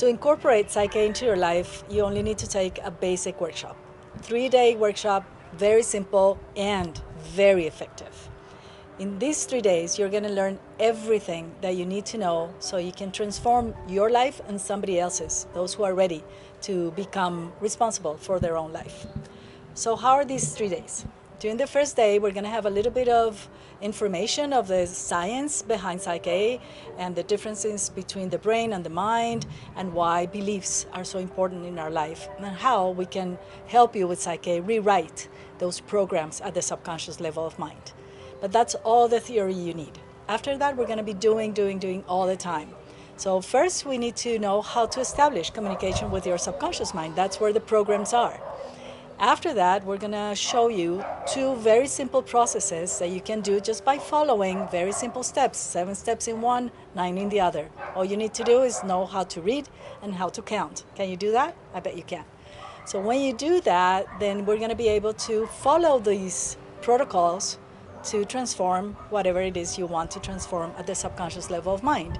To incorporate Psych-K into your life, you only need to take a basic workshop. 3-day workshop, very simple and very effective. In these 3 days, you're going to learn everything that you need to know so you can transform your life and somebody else's, those who are ready to become responsible for their own life. So how are these 3 days? During the first day, we're going to have a little bit of information of the science behind Psych-K and the differences between the brain and the mind and why beliefs are so important in our life and how we can help you with Psych-K rewrite those programs at the subconscious level of mind. But that's all the theory you need. After that, we're going to be doing all the time. So first, we need to know how to establish communication with your subconscious mind. That's where the programs are. After that, we're going to show you 2 very simple processes that you can do just by following very simple steps, 7 steps in one, 9 in the other. All you need to do is know how to read and how to count. Can you do that? I bet you can. So when you do that, then we're going to be able to follow these protocols to transform whatever it is you want to transform at the subconscious level of mind.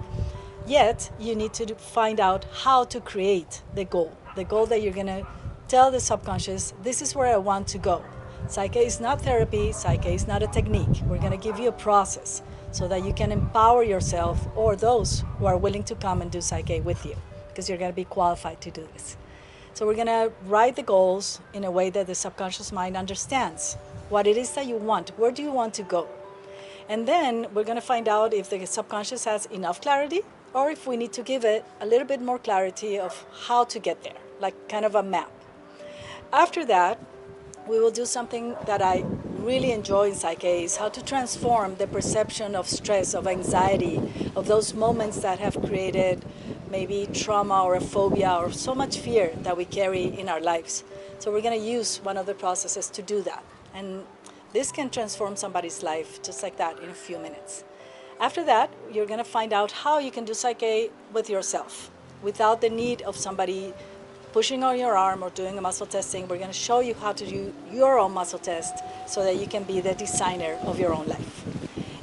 Yet, you need to find out how to create the goal that you're going to tell the subconscious, this is where I want to go. Psych-K is not therapy, Psych-K is not a technique. We're going to give you a process so that you can empower yourself or those who are willing to come and do Psych-K with you, because you're going to be qualified to do this. So we're going to write the goals in a way that the subconscious mind understands what it is that you want. Where do you want to go? And then we're going to find out if the subconscious has enough clarity or if we need to give it a little bit more clarity of how to get there, like kind of a map. After that, we will do something that I really enjoy in Psych-K, is how to transform the perception of stress, of anxiety, of those moments that have created maybe trauma or a phobia or so much fear that we carry in our lives. So we're going to use one of the processes to do that. And this can transform somebody's life just like that in a few minutes. After that, you're going to find out how you can do Psych-K with yourself without the need of somebody pushing on your arm or doing a muscle testing. We're going to show you how to do your own muscle test so that you can be the designer of your own life.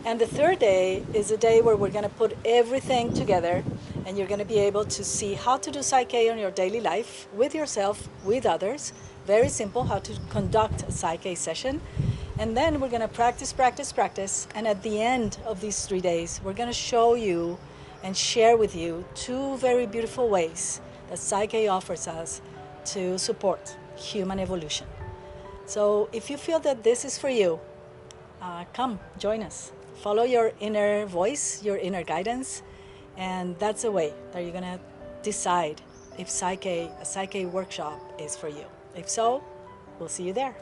And the 3rd day is a day where we're going to put everything together and you're going to be able to see how to do Psych-K on your daily life with yourself, with others. Very simple, how to conduct a Psych-K session. And then we're going to practice. And at the end of these 3 days, we're going to show you and share with you 2 very beautiful ways that Psych-K offers us to support human evolution. So if you feel that this is for you, come, join us. Follow your inner voice, your inner guidance, and that's a way that you're gonna decide if a Psych-K workshop is for you. If so, we'll see you there.